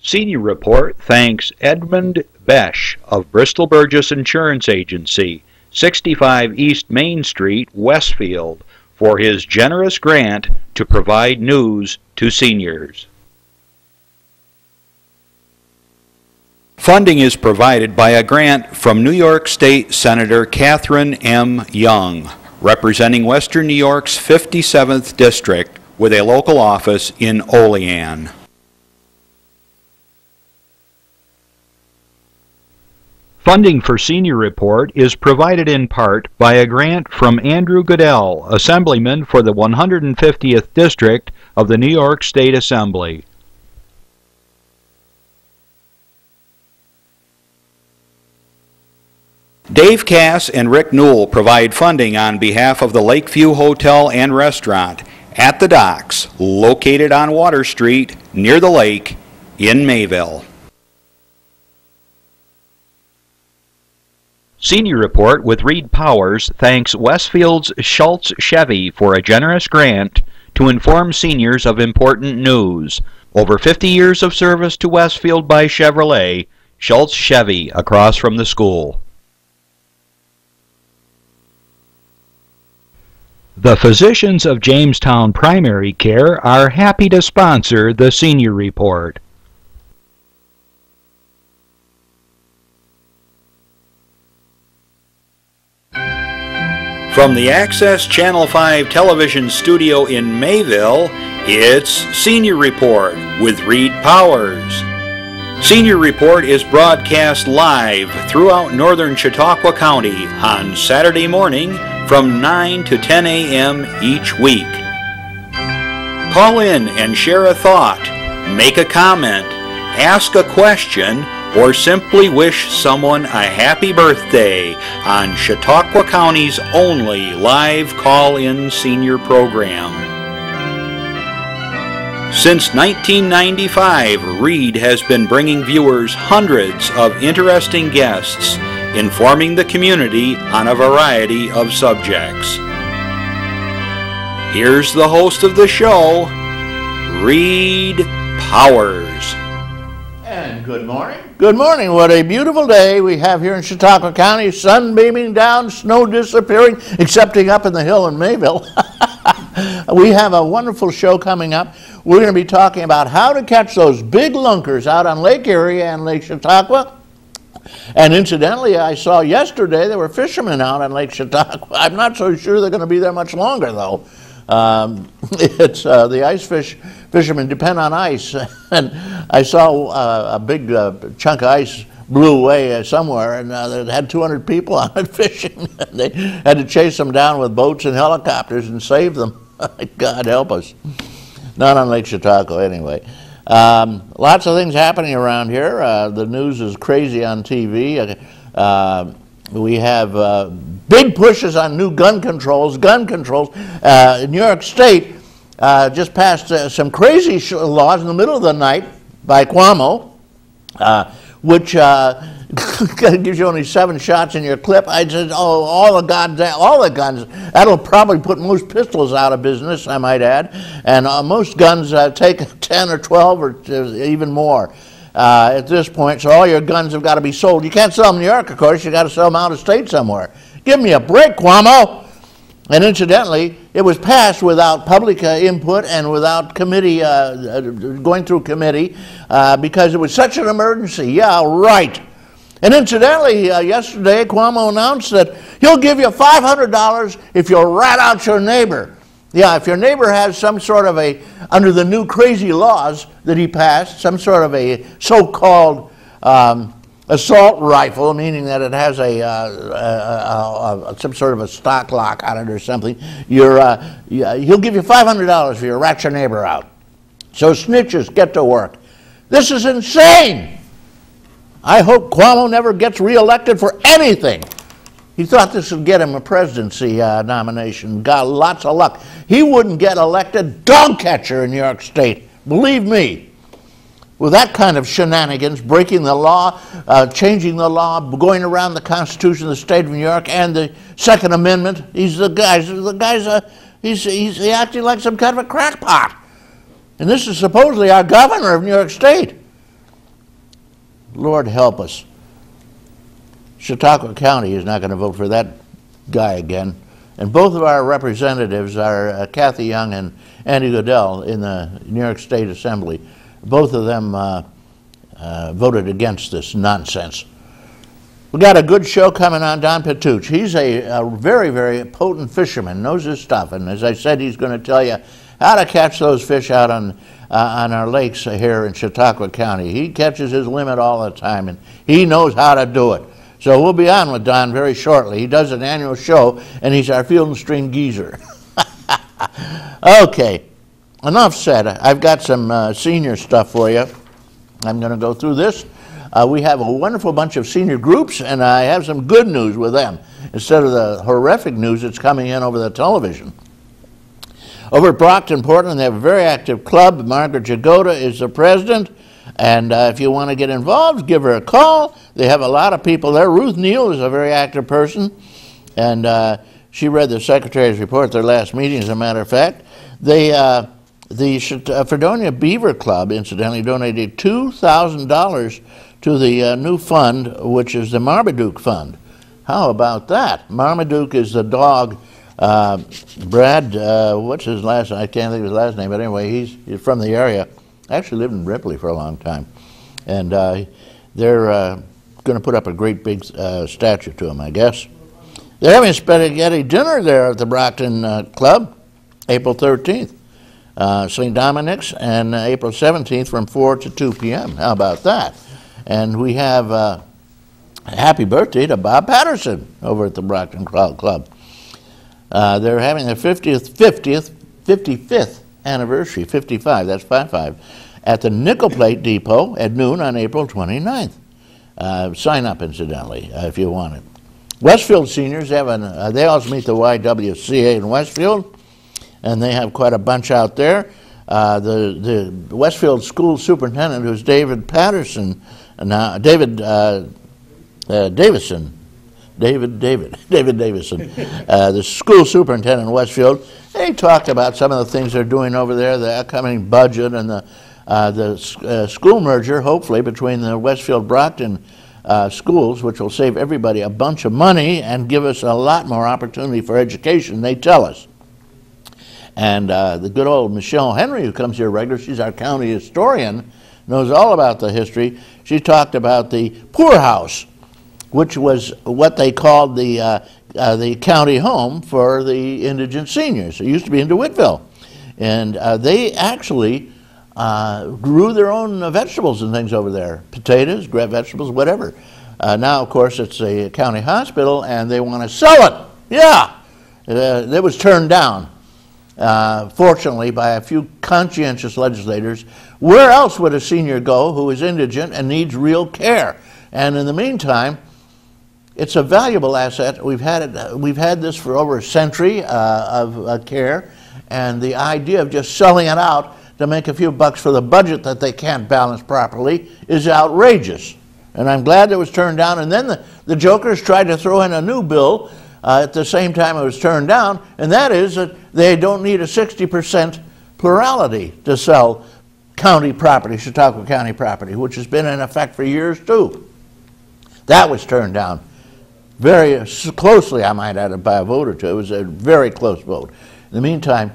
Senior Report thanks Edmund Besch of Bristol Burgess Insurance Agency, 65 East Main Street, Westfield, for his generous grant to provide news to seniors. Funding is provided by a grant from New York State Senator Catherine M. Young, representing Western New York's 57th District with a local office in Olean. Funding for Senior Report is provided in part by a grant from Andrew Goodell, Assemblyman for the 150th District of the New York State Assembly. Dave Cass and Rick Newell provide funding on behalf of the Lakeview Hotel and Restaurant at the Docks, located on Water Street near the lake in Mayville. Senior Report with Reed Powers thanks Westfield's Schultz Chevy for a generous grant to inform seniors of important news. Over 50 years of service to Westfield by Chevrolet, Schultz Chevy across from the school. The physicians of Jamestown Primary Care are happy to sponsor the Senior Report. From the Access Channel 5 television studio in Mayville, it's Senior Report with Reed Powers. Senior Report is broadcast live throughout northern Chautauqua County on Saturday morning from 9 to 10 a.m. each week. Call in and share a thought, make a comment, ask a question, or simply wish someone a happy birthday on Chautauqua County's only live call-in senior program. Since 1995, Reed has been bringing viewers hundreds of interesting guests, informing the community on a variety of subjects. Here's the host of the show, Reed Powers. And good morning. Good morning. What a beautiful day we have here in Chautauqua County. Sun beaming down, snow disappearing, excepting up in the hill in Mayville. We have a wonderful show coming up. We're going to be talking about how to catch those big lunkers out on Lake Erie and Lake Chautauqua. And incidentally, I saw yesterday there were fishermen out on Lake Chautauqua. I'm not so sure they're going to be there much longer, though. It's the ice fishermen depend on ice, and I saw a big chunk of ice blew away somewhere, and it had 200 people on it fishing. They had to chase them down with boats and helicopters and save them. God help us. Not on Lake Chautauqua, anyway. Lots of things happening around here. The news is crazy on TV. We have big pushes on new gun controls. In New York State just passed some crazy laws in the middle of the night by Cuomo, which gives you only 7 shots in your clip. I said, oh, all the guns. That'll probably put most pistols out of business, I might add. And most guns take 10 or 12 or even more. At this point, so all your guns have got to be sold. You can't sell them in New York, of course. You got to sell them out of state somewhere. Give me a break, Cuomo. And incidentally, it was passed without public input and without committee going through committee because it was such an emergency. Yeah, right. And incidentally, yesterday Cuomo announced that he'll give you $500 if you'll rat out your neighbor. Yeah, if your neighbor has some sort of under the new crazy laws that he passed, some sort of a so-called assault rifle, meaning that it has some sort of a stock lock on it or something, he'll give you $500 if you rat your neighbor out. So snitches, get to work. This is insane. I hope Cuomo never gets reelected for anything. He thought this would get him a presidency nomination. Got lots of luck. He wouldn't get elected dog catcher in New York State. Believe me. With that kind of shenanigans, breaking the law, changing the law, going around the Constitution of the state of New York and the Second Amendment, he's acting like some kind of a crackpot. And this is supposedly our governor of New York State. Lord help us. Chautauqua County is not going to vote for that guy again. And both of our representatives are Kathy Young and Andy Goodell in the New York State Assembly. Both of them voted against this nonsense. We got a good show coming on. Don Pituch. He's a very, very potent fisherman, knows his stuff. And as I said, he's going to tell you how to catch those fish out on our lakes here in Chautauqua County. He catches his limit all the time, and he knows how to do it. So we'll be on with Don very shortly. He does an annual show, and he's our field and stream geezer. Okay, enough said. I've got some senior stuff for you. I'm going to go through this. We have a wonderful bunch of senior groups, and I have some good news with them instead of the horrific news that's coming in over the television. Over at Brockton, Portland, they have a very active club. Margaret Jagoda is the president. And if you want to get involved, give her a call. They have a lot of people there. Ruth Neal is a very active person, and she read the secretary's report at their last meeting, as a matter of fact. The Fredonia Beaver Club, incidentally, donated $2,000 to the new fund, which is the Marmaduke Fund. How about that? Marmaduke is the dog. Brad, what's his last name? I can't think of his last name, but anyway, he's from the area. Actually lived in Ripley for a long time. And they're going to put up a great big statue to him, I guess. They're having a spaghetti dinner there at the Brockton Club, April 13th. St. Dominic's, and April 17th from 4 to 2 p.m. How about that? And we have happy birthday to Bob Patterson over at the Brockton Club. They're having their 55th anniversary, 55, that's 55, at the Nickel Plate Depot at noon on April 29th. Sign up, incidentally, if you want it. Westfield seniors, they also meet the YWCA in Westfield, and they have quite a bunch out there. The Westfield school superintendent, who's David Patterson, David Davison, the school superintendent in Westfield. They talked about some of the things they're doing over there, the upcoming budget and the school merger, hopefully, between the Westfield Brockton schools, which will save everybody a bunch of money and give us a lot more opportunity for education, they tell us. And the good old Michelle Henry, who comes here regularly, she's our county historian, knows all about the history. She talked about the poorhouse, which was what they called the county home for the indigent seniors. It used to be in DeWittville. And they actually grew their own vegetables and things over there, potatoes, vegetables, whatever. Now, of course, it's a county hospital, and they want to sell it. Yeah, it was turned down, fortunately, by a few conscientious legislators. Where else would a senior go who is indigent and needs real care? And in the meantime, it's a valuable asset. We've had this for over a century of care, and the idea of just selling it out to make a few bucks for the budget that they can't balance properly is outrageous. And I'm glad it was turned down. And then the jokers tried to throw in a new bill at the same time it was turned down, and that is that they don't need a 60% plurality to sell county property, Chautauqua County property, which has been in effect for years too. That was turned down very closely, I might add, by a vote or two. It was a very close vote. In the meantime,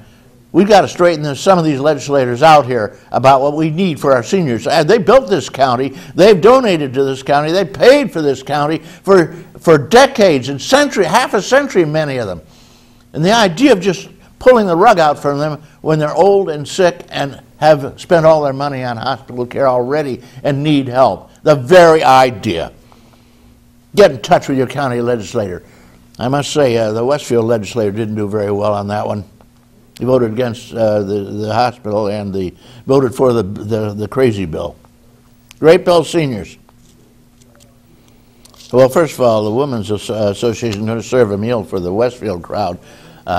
we've got to straighten some of these legislators out here about what we need for our seniors. They built this county. They've donated to this county. They paid for this county for decades and half a century, many of them. And the idea of just pulling the rug out from them when they're old and sick and have spent all their money on hospital care already and need help. The very idea. Get in touch with your county legislator. I must say, the Westfield legislator didn't do very well on that one. He voted against the hospital and voted for the crazy bill. Great bill, seniors. Well, first of all, the Women's Association is going to serve a meal for the Westfield crowd.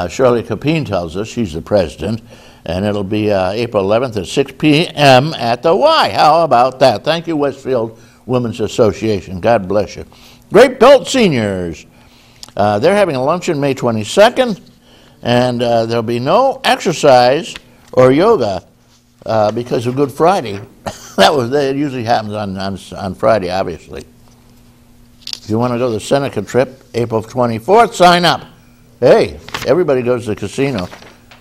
Shirley Capine tells us, she's the president, and it'll be April 11th at 6 p.m. at the Y. How about that? Thank you, Westfield Women's Association. God bless you. Great Belt Seniors. They're having a luncheon May 22nd, and there'll be no exercise or yoga because of Good Friday. It usually happens on Friday, obviously. If you want to go to the Seneca trip, April 24th, sign up. Hey, everybody goes to the casino,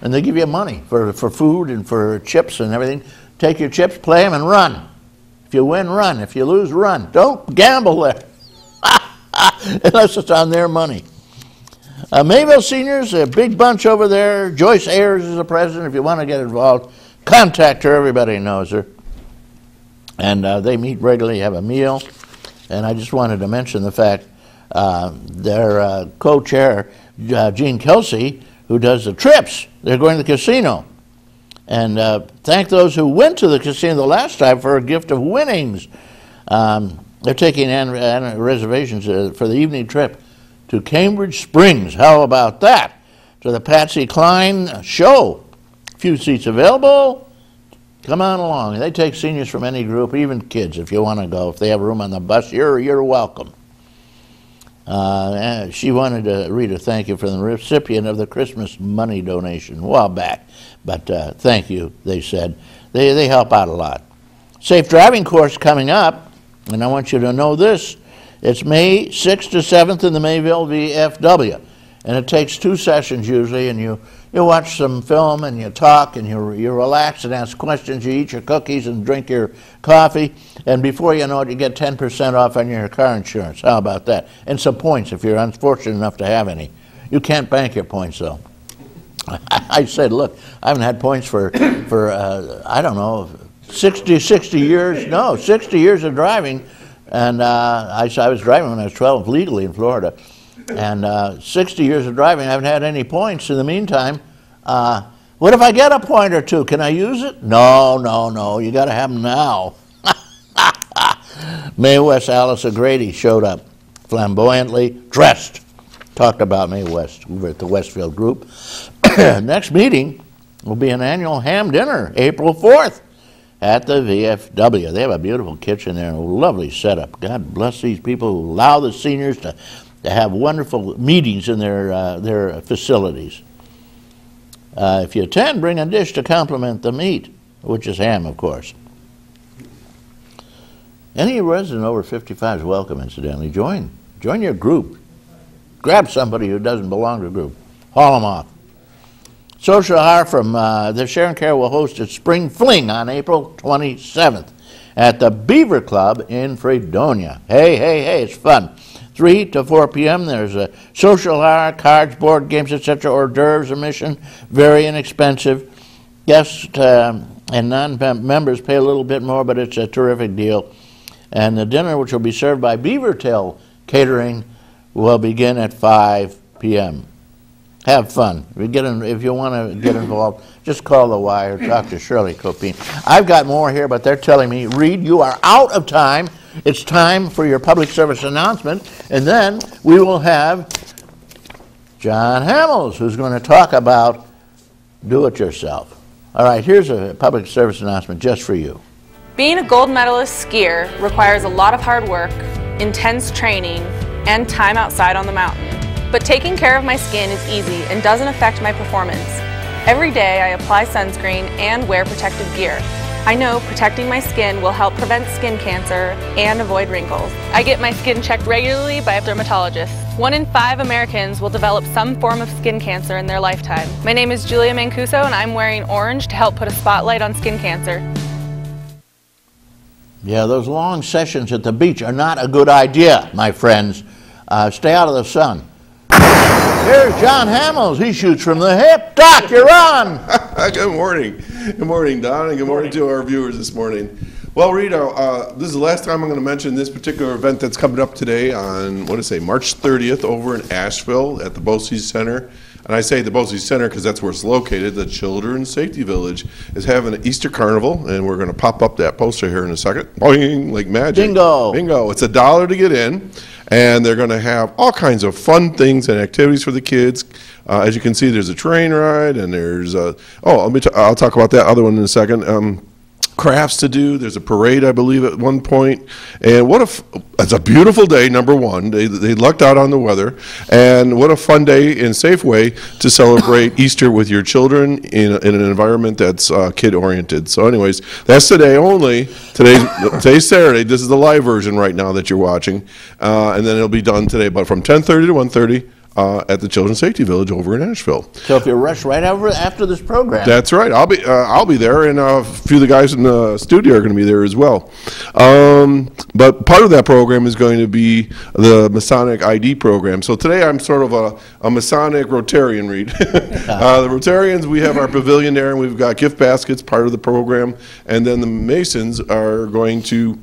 and they give you money for food and for chips and everything. Take your chips, play them, and run. If you win, run. If you lose, run. Don't gamble there, unless it's on their money. Mayville seniors, a big bunch over there. Joyce Ayers is the president. If you want to get involved, contact her. Everybody knows her. And they meet regularly, have a meal. And I just wanted to mention the fact their co-chair, Gene Kelsey, who does the trips, they're going to the casino. And thank those who went to the casino the last time for a gift of winnings. They're taking reservations for the evening trip to Cambridge Springs. How about that? To the Patsy Cline show. A few seats available. Come on along. They take seniors from any group, even kids, if you want to go. If they have room on the bus, you're welcome. She wanted to read a thank you for the recipient of the Christmas money donation a while back. But thank you, they said. They help out a lot. Safe driving course coming up, and I want you to know this. It's May 6th to 7th in the Mayville VFW. And it takes 2 sessions usually, and you watch some film and you talk and you relax and ask questions. You eat your cookies and drink your coffee, and before you know it, you get 10% off on your car insurance. How about that? And some points if you're unfortunate enough to have any. You can't bank your points though. I said, look, I haven't had points for I don't know, 60 years. No, 60 years of driving, and I was driving when I was 12 legally in Florida. And 60 years of driving, I haven't had any points in the meantime. What if I get a point or two? Can I use it? No. You got to have them now. Mae West Alice O'Grady showed up flamboyantly dressed. Talked about Mae West over at the Westfield Group. Next meeting will be an annual ham dinner, April 4th at the VFW. They have a beautiful kitchen there and a lovely setup. God bless these people who allow the seniors to have wonderful meetings in their facilities. If you attend, bring a dish to complement the meat, which is ham, of course. Any resident over 55 is welcome, incidentally. Join your group. Grab somebody who doesn't belong to a group. Haul them off. Social Hire from the Sharon Care will host a spring fling on April 27th at the Beaver Club in Fredonia. Hey, it's fun. 3 to 4 p.m. There's a social hire, cards, board games, etc. Hors d'oeuvres admission, very inexpensive. Guests and non-members pay a little bit more, but it's a terrific deal. And the dinner, which will be served by Beavertail Catering, will begin at 5 p.m. Have fun. If you want to get involved, just call the Y or talk to Shirley Copine. I've got more here, but they're telling me, Reed, you are out of time. It's time for your public service announcement, and then we will have John Hamels, who's going to talk about do-it-yourself. All right, here's a public service announcement just for you. Being a gold medalist skier requires a lot of hard work, intense training, and time outside on the mountain. But taking care of my skin is easy and doesn't affect my performance. Every day I apply sunscreen and wear protective gear. I know protecting my skin will help prevent skin cancer and avoid wrinkles. I get my skin checked regularly by a dermatologist. 1 in 5 Americans will develop some form of skin cancer in their lifetime. My name is Julia Mancuso and I'm wearing orange to help put a spotlight on skin cancer. Yeah, those long sessions at the beach are not a good idea, my friends. Stay out of the sun. Here's John Hamels. He shoots from the hip. Doc, you're on. Good morning. Good morning, Don, and good morning to our viewers this morning. Well, Rita, this is the last time I'm going to mention this particular event that's coming up today on, March 30th over in Asheville at the Bosey Center. And I say the Bosey Center because that's where it's located. The Children's Safety Village is having an Easter Carnival, and we're going to pop up that poster here in a second. Boing, like magic. Bingo. Bingo. It's $1 to get in, and they're going to have all kinds of fun things and activities for the kids. As you can see, there's a train ride, and there's I'll talk about that other one in a second. crafts to do. There's a parade, I believe, at one point. And it's a beautiful day, number one. They lucked out on the weather. And what a fun day and safe way to celebrate Easter with your children in an environment that's kid-oriented. So anyways, that's today only. Today's Saturday. This is the live version right now that you're watching. And then it'll be done today, but from 10:30 to 1:30. At the Children's Safety Village over in Asheville. So if you rush right over after this program. That's right. I'll be there, and a few of the guys in the studio are going to be there as well. But part of that program is going to be the Masonic ID program. So today I'm sort of a Masonic Rotarian, Reed. The Rotarians, we have our pavilion there, and we've got gift baskets, part of the program, and then the Masons are going to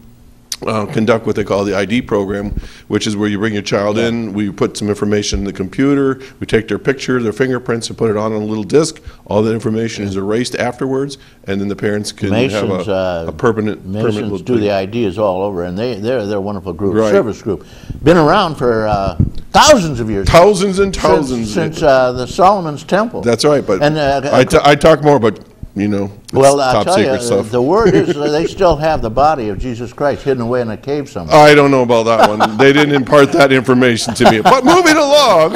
conduct what they call the ID program, which is where you bring your child in, we put some information in the computer, we take their picture, their fingerprints, and put it on a little disc. All that information is erased afterwards, and then the parents can Masons, have a permanent Masons do the IDs all over, and they're a wonderful group, right. Service group. Been around for thousands of years. Thousands and thousands. Since the Solomon's Temple. That's right, but and, I talk more about, you know, well, I'll top tell secret you, stuff. the word is they still have the body of Jesus Christ hidden away in a cave somewhere. I don't know about that one. They didn't impart that information to me. But moving along.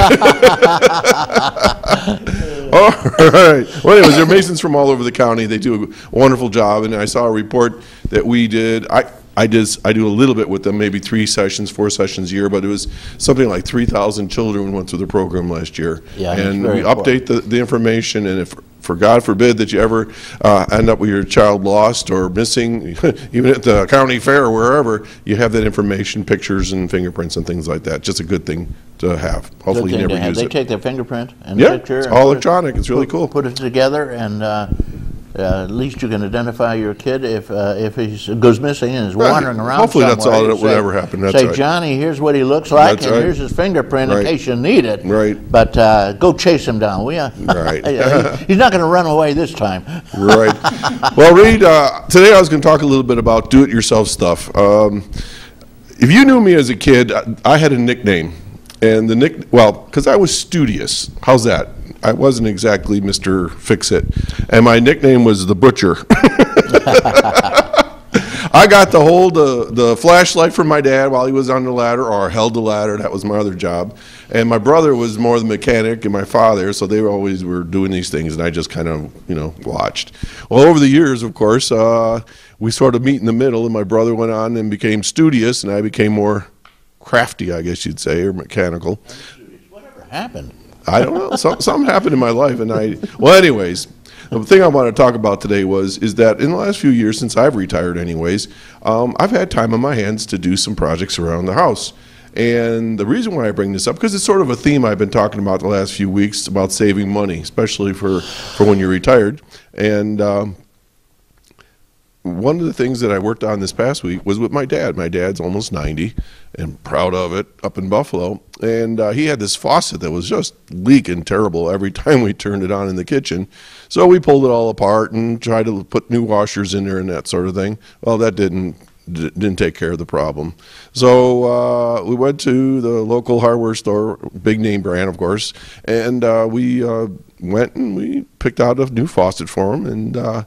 All right. Well, anyways, they're Masons from all over the county. They do a wonderful job, and I saw a report that we did. I do a little bit with them, maybe 3 sessions, 4 sessions a year, but it was something like 3,000 children went through the program last year. Yeah, and we update the information, and if, for God forbid that you ever end up with your child lost or missing, even at the county fair or wherever, you have that information, pictures and fingerprints and things like that. Just a good thing to have. Hopefully you never use it. They take their fingerprint and yeah, picture. It's all electronic. It's really cool. Put it together, and at least you can identify your kid if he goes missing and is wandering around. Hopefully somewhere. that's all that would ever happen. That's say, right. Johnny, here's what he looks like, That's and right. here's his fingerprint Right. in case you need it. Right. But go chase him down, will you? Right. He's not going to run away this time. Right. Well, Reed, today I was going to talk a little bit about do-it-yourself stuff. If you knew me as a kid, I had a nickname. And because I was studious. How's that? I wasn't exactly Mr. Fix-It. And my nickname was the Butcher. I got to hold the flashlight from my dad while he was on the ladder, or held the ladder. That was my other job. And my brother was more the mechanic, and my father, so they always were doing these things, and I just kind of, watched. Well, over the years, of course, we sort of meet in the middle, and my brother went on and became studious, and I became more crafty, I guess you'd say, or mechanical. Whatever happened? I don't know. Something happened in my life, and well, anyways, the thing I want to talk about today is that in the last few years, since I've retired anyways, I've had time on my hands to do some projects around the house. And the reason why I bring this up, because it's sort of a theme I've been talking about the last few weeks about saving money, especially for when you're retired. And one of the things that I worked on this past week was with my dad. My dad's almost 90 and proud of it, up in Buffalo. And he had this faucet that was just leaking terrible every time we turned it on in the kitchen. So we pulled it all apart and tried to put new washers in there and that sort of thing. Well, that didn't take care of the problem. So we went to the local hardware store, big name brand, of course, and we went and we picked out a new faucet for him. And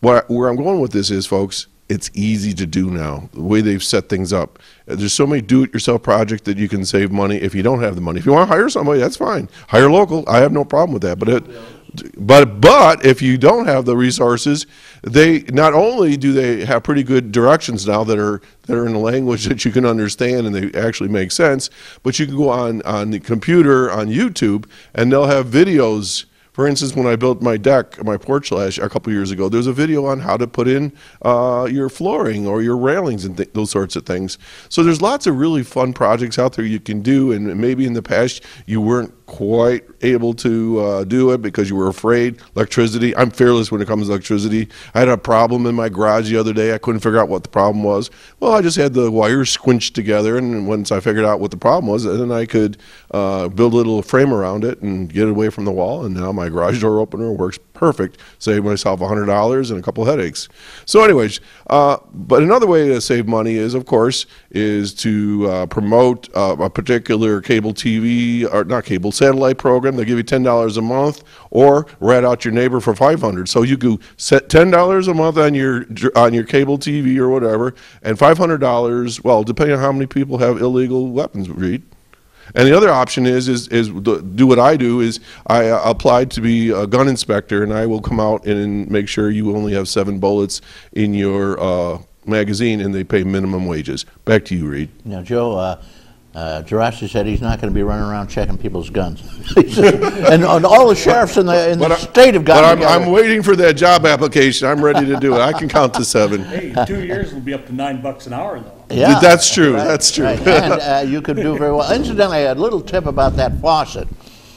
where I'm going with this is, folks, it's easy to do now, the way they've set things up. There's so many do-it-yourself projects that you can save money if you don't have the money. If you want to hire somebody, that's fine. Hire local. I have no problem with that. But if you don't have the resources, they not only do they have pretty good directions now that are in a language that you can understand and they actually make sense, but you can go on the computer, on YouTube, and they'll have videos. For instance, when I built my deck, my porch a couple years ago, there's a video on how to put in your flooring or your railings and those sorts of things. So there's lots of really fun projects out there you can do, and maybe in the past you weren't quite able to do it because you were afraid. Electricity, I'm fearless when it comes to electricity. I had a problem in my garage the other day. I couldn't figure out what the problem was. Well, I just had the wires squinched together, and once I figured out what the problem was, then I could build a little frame around it and get it away from the wall, and now my garage door opener works perfect. Saved myself $100 and a couple headaches. So anyways, but another way to save money is, of course, is to promote a particular cable TV, or not cable, satellite program. They'll give you $10 a month, or rat out your neighbor for $500. So you could set $10 a month on your cable TV or whatever, and $500. Well, depending on how many people have illegal weapons, Reed. And the other option is do what I do is I applied to be a gun inspector, and I will come out and make sure you only have 7 bullets in your magazine, and they pay minimum wages. Back to you, Reed. Now, Joe, Jurassic said he's not going to be running around checking people's guns. and all the sheriffs in the state have gotten together. I'm waiting for that job application. I'm ready to do it. I can count to 7. Hey, 2 years will be up to $9 an hour, though. Yeah, that's true. Right, that's true. Right. And you could do very well. Incidentally, a little tip about that faucet.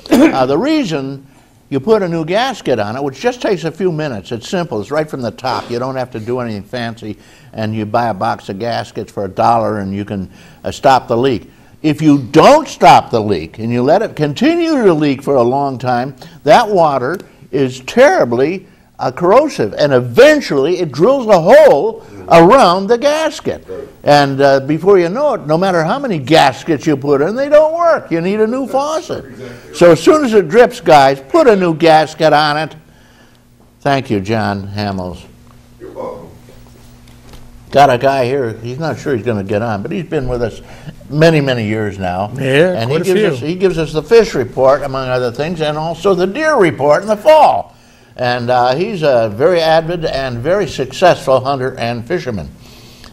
The reason you put a new gasket on it, which just takes a few minutes, it's simple, it's right from the top. You don't have to do anything fancy, and you buy a box of gaskets for $1 and you can stop the leak. If you don't stop the leak and you let it continue to leak for a long time, that water is terribly corrosive, and eventually it drills a hole around the gasket. And before you know it, no matter how many gaskets you put in, they don't work. You need a new faucet. So as soon as it drips, guys, put a new gasket on it. Thank you, John Hamels. You're welcome. Got a guy here, he's not sure he's going to get on, but he's been with us many, many years now. Yeah, and quite he gives us the fish report, among other things, and also the deer report in the fall. And he's a very avid and very successful hunter and fisherman.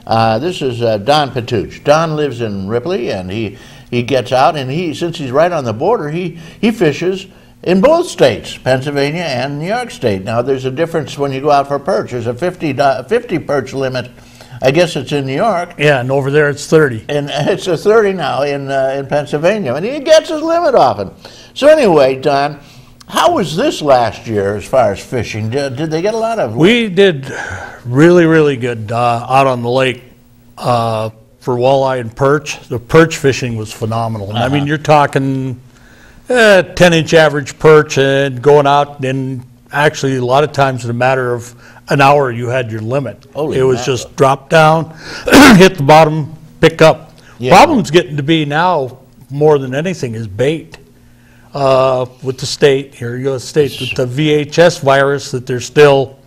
This is Don Pituch. Don lives in Ripley, and he gets out, and since he's right on the border, he fishes in both states, Pennsylvania and New York State. Now, there's a difference when you go out for perch. There's a 50 perch limit. I guess it's in New York. Yeah, and over there it's 30. And it's a 30 now in Pennsylvania, and he gets his limit often. So anyway, Don, how was this last year as far as fishing? Did they get a lot of... We did really, really good out on the lake for walleye and perch. The perch fishing was phenomenal. And I mean, you're talking 10-inch average perch, and going out, and actually a lot of times in a matter of an hour you had your limit. It was just drop down, hit the bottom, pick up. Yeah. Problem's getting to be now more than anything is bait. With the state, here you go, state, with the VHS virus, that they're still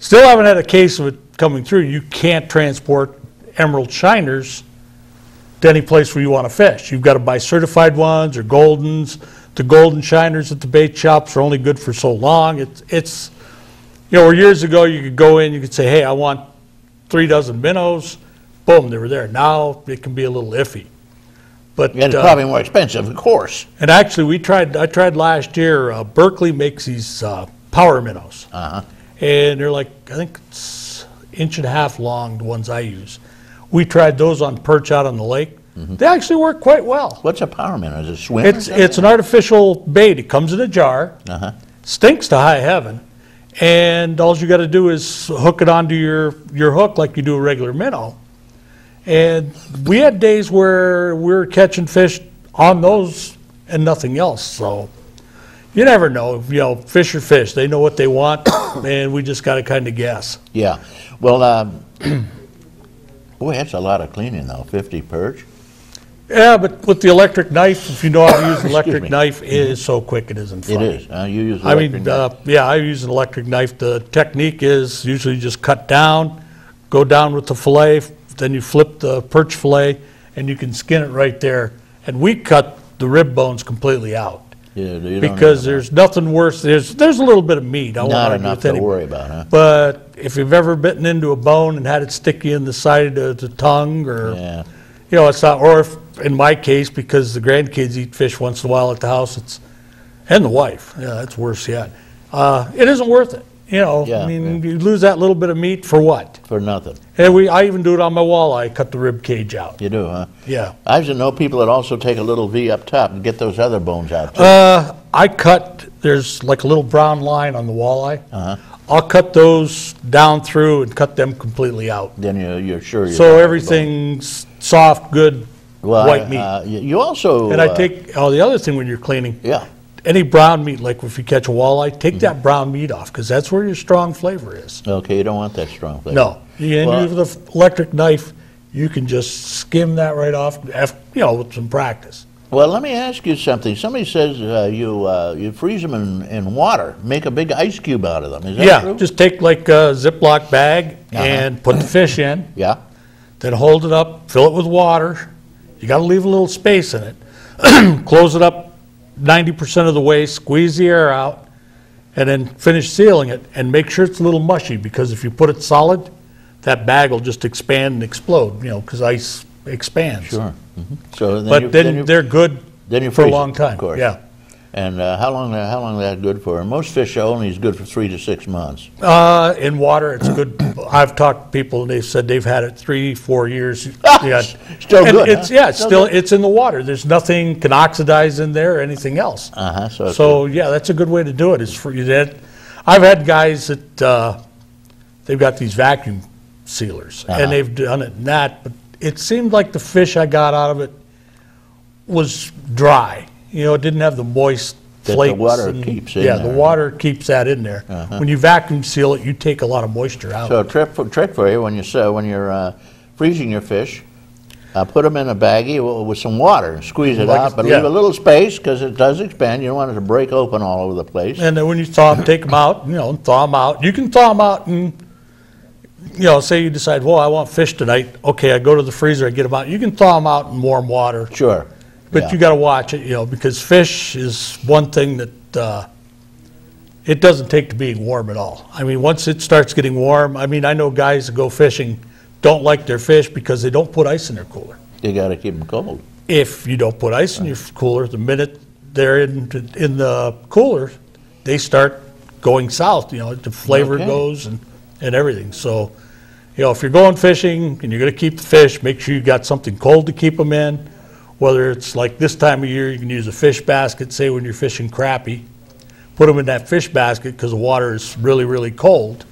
haven't had a case of it coming through. You can't transport emerald shiners to any place where you want to fish. You've got to buy certified ones or goldens. The golden shiners at the bait shops are only good for so long. It's where years ago you could go in, you could say, hey, I want 3 dozen minnows. Boom, they were there. Now it can be a little iffy. But it's probably more expensive, of course. And actually, I tried last year. Berkeley makes these power minnows, and they're like, I think it's 1.5 long. The ones I use, we tried those on perch out on the lake. They actually work quite well. What's a power minnow? Is it swim? It's an artificial bait. It comes in a jar, stinks to high heaven, and all you got to do is hook it onto your hook like you do a regular minnow. And we had days where we were catching fish on those and nothing else. So you never know. Fish are fish. They know what they want, and we just got to kind of guess. Yeah. Well, boy, that's a lot of cleaning, though, 50 perch. Yeah, but with the electric knife, if you know how to use an electric knife, it is so quick it isn't funny. It is. You use an electric knife. Yeah, I use an electric knife. The technique is usually just cut down, go down with the fillet, then you flip the perch fillet, and you can skin it right there. And we cut the rib bones completely out. Yeah, because there's nothing worse. There's a little bit of meat. Not enough to worry about, huh? But if you've ever bitten into a bone and had it stick you in the side of the tongue, or it's not. Or if, in my case, because the grandkids eat fish once in a while at the house, and the wife, that's worse yet. It isn't worth it. You lose that little bit of meat for what? For nothing. And I even do it on my walleye. I cut the rib cage out. You do, huh? Yeah. I used to know people that also take a little V up top and get those other bones out too. There's like a little brown line on the walleye. I'll cut those down through and cut them completely out. Then you're sure you're so everything's soft, good, white meat. You also... And I take, the other thing when you're cleaning, yeah. Any brown meat, like if you catch a walleye, take that brown meat off, because that's where your strong flavor is. Okay, you don't want that strong flavor. No. And with the electric knife, you can just skim that right off, with some practice. Well, let me ask you something. Somebody says you freeze them in water, make a big ice cube out of them. Is that true? Just take like a Ziploc bag and put the fish in. Yeah. Then hold it up, fill it with water. You got to leave a little space in it. Close it up 90% of the way, squeeze the air out, and then finish sealing it. And make sure it's a little mushy, because if you put it solid, that bag will just expand and explode, because ice expands. Sure. So then they're good for a long time. Of course. Yeah. And how long is that good for? Most fish only is good for 3 to 6 months. In water, it's good. I've talked to people, and they've said they've had it 3-4 years. Yeah. Still and good. It's it's in the water. There's nothing can oxidize in there or anything else. So yeah, that's a good way to do it. Is for that. I've had guys that they've got these vacuum sealers, and they've done it in that, but it seemed like the fish I got out of it was dry. It didn't have the moist flakes. The water keeps in there. The water keeps that in there. When you vacuum seal it, you take a lot of moisture out. So a trick for you, when you're freezing your fish, put them in a baggie with some water and squeeze it out, but leave a little space, because it does expand. You don't want it to break open all over the place. And then when you thaw them, take them out, thaw them out. You can thaw them out and, say you decide, well, I want fish tonight. Okay, I go to the freezer, I get them out. You can thaw them out in warm water. Sure. But you got to watch it, because fish is one thing that it doesn't take to being warm at all. I mean, once it starts getting warm, I know guys that go fishing don't like their fish because they don't put ice in their cooler. You got to keep them cold. If you don't put ice in your cooler, the minute they're in the cooler, they start going south. The flavor goes and everything. So, if you're going fishing and you're going to keep the fish, make sure you got something cold to keep them in. Whether it's like this time of year, you can use a fish basket, say when you're fishing crappie. Put them in that fish basket because the water is really, really cold,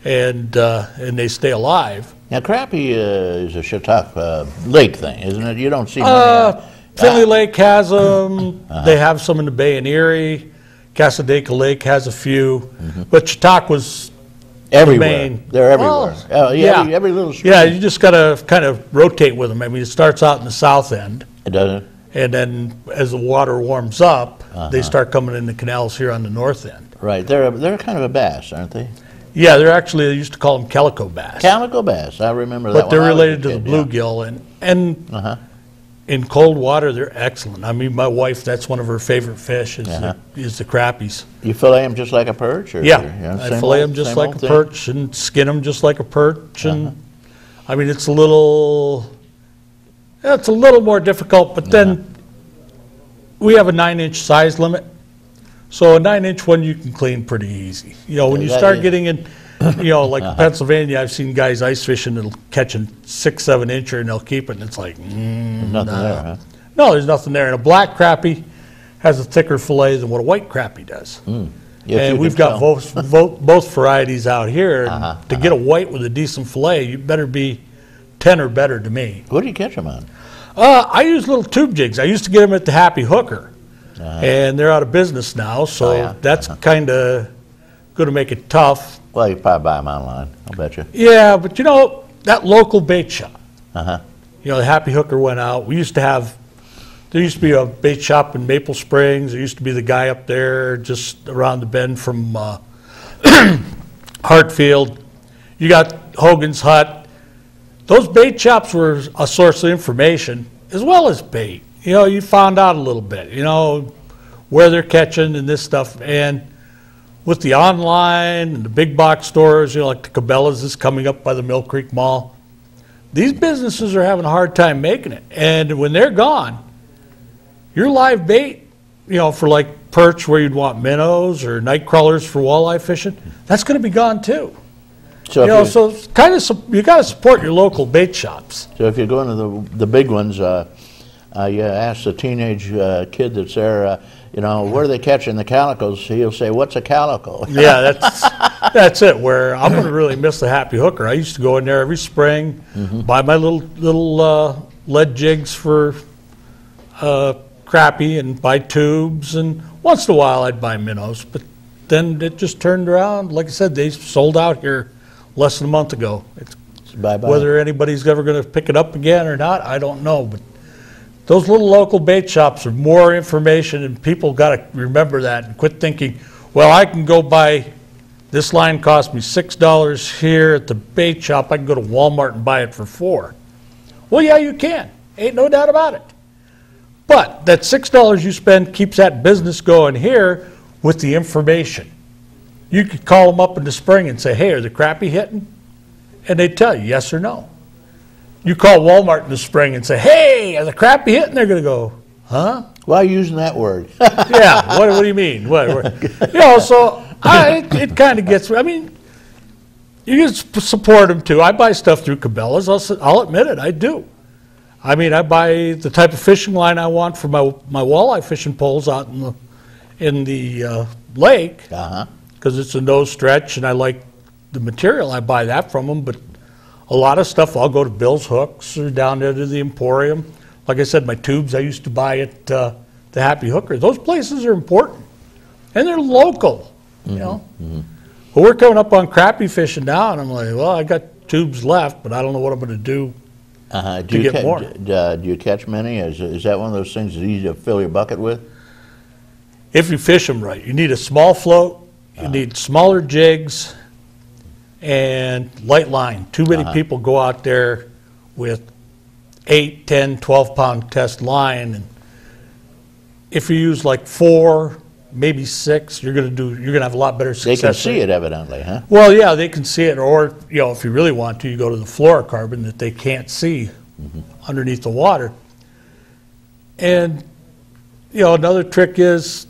and they stay alive. Now, crappie is a Chautauqua lake thing, isn't it? You don't see many. Finley Lake has them. They have some in the Bay and Erie. Casadeca Lake has a few. But Chautauqua's everywhere. They're everywhere. Well, every little stream. Yeah, you just got to kind of rotate with them. It starts out in the south end. It doesn't. And then as the water warms up, they start coming in the canals here on the north end. Right. They're kind of a bass, aren't they? Yeah, they used to call them calico bass. Calico bass, I remember that. But they're related to the bluegill, and in cold water, they're excellent. My wife, that's one of her favorite fish is the crappies. You fillet them just like a perch? Or I fillet them just like a perch and skin them just like a perch. And it's a little more difficult, but then we have a 9-inch size limit. So a 9-inch one you can clean pretty easy. When you start getting in, like Pennsylvania, I've seen guys ice fishing that'll catch a 6-7 incher and they'll keep it, and it's like, there's nothing there, huh? No, there's nothing there. And a black crappie has a thicker fillet than what a white crappie does. And we've got both varieties out here. To get a white with a decent fillet, you better be 10 or better to me. What do you catch them on? I use little tube jigs. I used to get them at the Happy Hooker, and they're out of business now, so that's kind of going to make it tough. Well, you probably buy them online, I'll bet you. Yeah, but that local bait shop, the Happy Hooker went out. There used to be a bait shop in Maple Springs. There used to be the guy up there just around the bend from Hartfield. You got Hogan's Hut. Those bait shops were a source of information as well as bait. You found out a little bit, where they're catching and this stuff. And with the online and the big box stores, like the Cabela's is coming up by the Mill Creek Mall, these businesses are having a hard time making it. And when they're gone, your live bait, for like perch where you'd want minnows or night crawlers for walleye fishing, that's going to be gone too. So so it's kind of you got to support your local bait shops. So if you're going to the big ones, you ask the teenage kid that's there, where are they catching the calicos? He'll say, "What's a calico?" Yeah, that's it. Where I'm going to really miss the Happy Hooker. I used to go in there every spring, buy my little lead jigs for crappie, and buy tubes, and once in a while I'd buy minnows. But then it just turned around. Like I said, they sold out here less than a month ago. Bye-bye. Whether anybody's ever going to pick it up again or not, I don't know. But those little local bait shops are more information, and people got to remember that and quit thinking, well, I can go buy, this line cost me $6 here at the bait shop. I can go to Walmart and buy it for $4. Well, yeah, you can. Ain't no doubt about it. But that $6 you spend keeps that business going here with the information. You could call them up in the spring and say, hey, are the crappie hitting? And they'd tell you yes or no. You call Walmart in the spring and say, hey, are the crappie hitting? They're going to go, huh? Why are you using that word? Yeah, what do you mean? So it kind of gets, I mean, you can support them too. I buy stuff through Cabela's. I'll admit it, I do. I mean, I buy the type of fishing line I want for my walleye fishing poles out in the lake, because it's a nose stretch and I like the material. I buy that from them, but a lot of stuff I'll go to Bill's Hooks or down there to the Emporium. Like I said, my tubes I used to buy at the Happy Hooker. Those places are important, and they're local, you know. But we're coming up on crappie fishing now, and I'm like, well, I got tubes left, but I don't know what I'm going to do to get more. Do you catch many? Is that one of those things that's easy to fill your bucket with? If you fish them right. You need a small float, you need smaller jigs, and light line. Too many people go out there with 8, 10, 12-pound test line, and if you use like 4, maybe 6, you're gonna have a lot better success. They can see it, evidently, huh? Well, yeah, they can see it, or if you really want to, you go to the fluorocarbon that they can't see underneath the water. And another trick is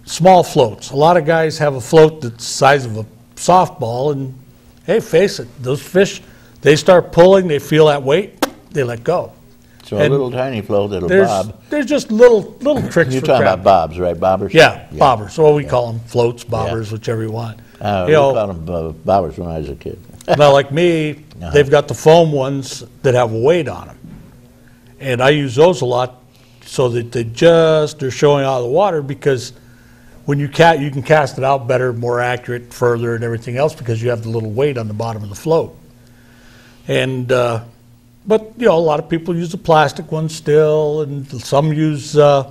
small floats. A lot of guys have a float that's the size of a softball, and hey, face it, those fish, they start pulling, they feel that weight, they let go. So a little tiny float that'll bob. There's just little tricks. You're talking about bobs, right? Bobbers? Yeah, bobbers. So we call them floats, bobbers, whichever you want. We called them bobbers when I was a kid. Now, like me, they've got the foam ones that have a weight on them. And I use those a lot so that they're showing out of the water, because when you can cast it out better, more accurate, further, and everything else, because you have the little weight on the bottom of the float. And but a lot of people use the plastic ones still, and some use the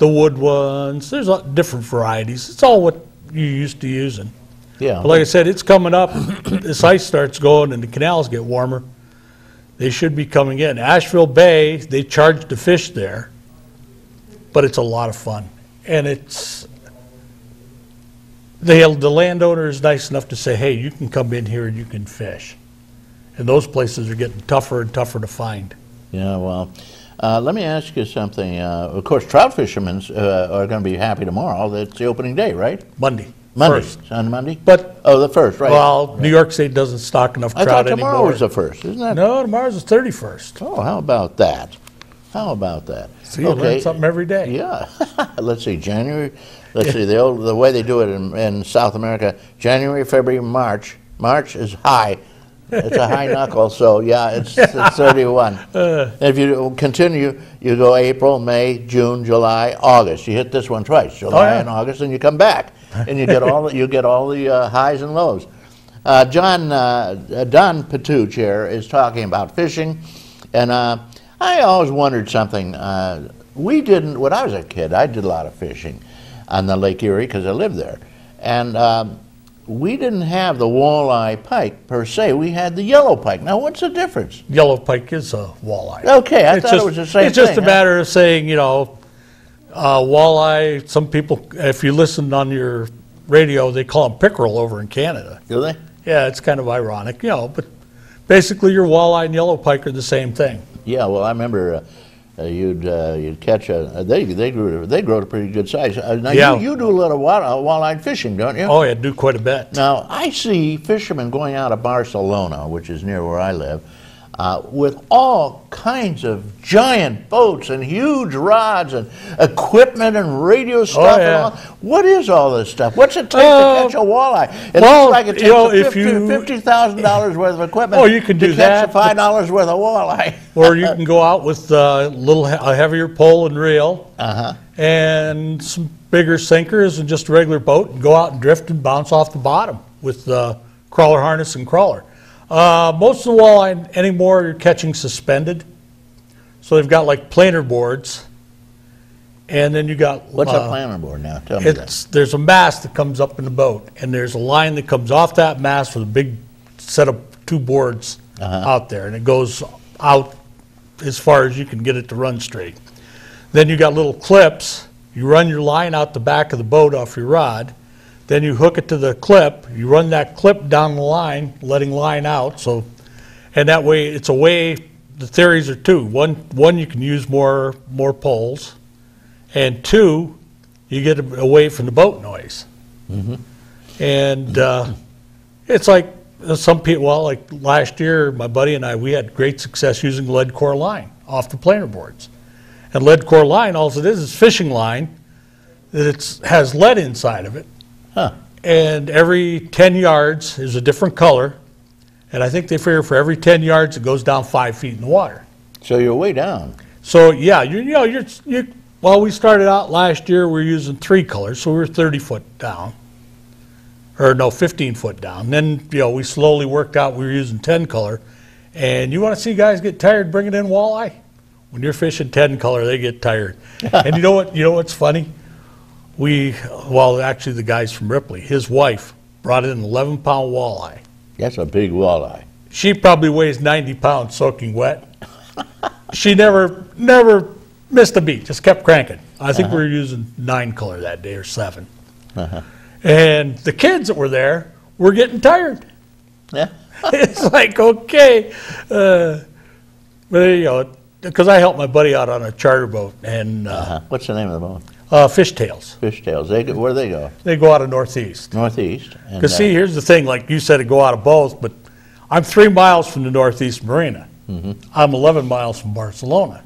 wood ones. There's different varieties. It's all what you're used to using. Yeah. But like I said, it's coming up. This ice starts going and the canals get warmer. They should be coming in. Asheville Bay, they charge to fish there, but it's a lot of fun. And the landowner is nice enough to say, hey, you can come in here and you can fish. And those places are getting tougher and tougher to find. Yeah, well, let me ask you something. Of course, trout fishermen are going to be happy tomorrow. That's the opening day, right? Monday. First. On Monday? But the first, right. Well, right. New York State doesn't stock enough trout anymore. I thought tomorrow was the first, isn't it? No, tomorrow's the 31st. Oh, how about that? How about that? See, you learn something every day. Yeah. Let's see, January. Let's see, the way they do it in South America, January, February, March. March is high. It's a high knuckle, so yeah, it's 31. If you continue, you go April, May, June, July, August. You hit this one twice, July and August, and you come back, and you get all the highs and lows. Don Pituch here is talking about fishing, and I always wondered something. When I was a kid, I did a lot of fishing on the Lake Erie because I lived there, and we didn't have the walleye pike per se. We had the yellow pike. Now, what's the difference? Yellow pike is a walleye. Okay, I thought it was the same thing. It's just a matter of saying, walleye, some people, if you listen on your radio, they call them pickerel over in Canada. Do they? Yeah, it's kind of ironic, but basically your walleye and yellow pike are the same thing. Yeah, well, I remember you'd catch they grow to pretty good size. Now you do a lot of walleye fishing, don't you? Oh, yeah, do quite a bit. Now I see fishermen going out of Barcelona, which is near where I live, with all kinds of giant boats and huge rods and equipment and radio stuff. And all. What is all this stuff? What's it take to catch a walleye? It looks like it takes $50,000 worth of equipment. Oh, you can do that. To catch $5 worth of walleye. Or you can go out with a heavier pole and reel and some bigger sinkers and just a regular boat and go out and drift and bounce off the bottom with crawler harness and crawler. Most of the walleye anymore you're catching suspended. So they've got like planer boards, and then you got What's a planer board now? Tell me that. there's a mast that comes up in the boat, and there's a line that comes off that mast with a big set of 2 boards out there, and it goes out as far as you can get it to run straight. Then you got little clips. You run your line out the back of the boat off your rod. Then you hook it to the clip. You run that clip down the line, letting line out. So, and that way, it's a way. The theories are 2. One, you can use more poles, and 2, you get away from the boat noise. And it's like some people. Well, like last year, my buddy and I, we had great success using lead core line off the planer boards. And lead core line, all it is fishing line that has lead inside of it. And every 10 yards is a different color. And I think they figure for every 10 yards, it goes down 5 feet in the water. So you're way down. So yeah, well, we started out last year, we were using 3 colors, so we were 30 foot down. Or no, 15 foot down. Then, we slowly worked out, we were using 10 color. And you want to see guys get tired bringing in walleye? When you're fishing 10 color, they get tired. And you know what's funny? Actually the guys from Ripley, his wife brought in an 11-pound walleye. That's a big walleye. She probably weighs 90 pounds soaking wet. She never missed a beat, just kept cranking. I think we were using 9 color that day or 7. And the kids that were there were getting tired. Yeah. It's like, okay. But because I helped my buddy out on a charter boat. And What's the name of the boat? Fishtails. Fishtails. Where do they go? They go out of Northeast. Northeast. Because see, here's the thing, like you said, to go out of both, but I'm 3 miles from the Northeast Marina. I'm 11 miles from Barcelona.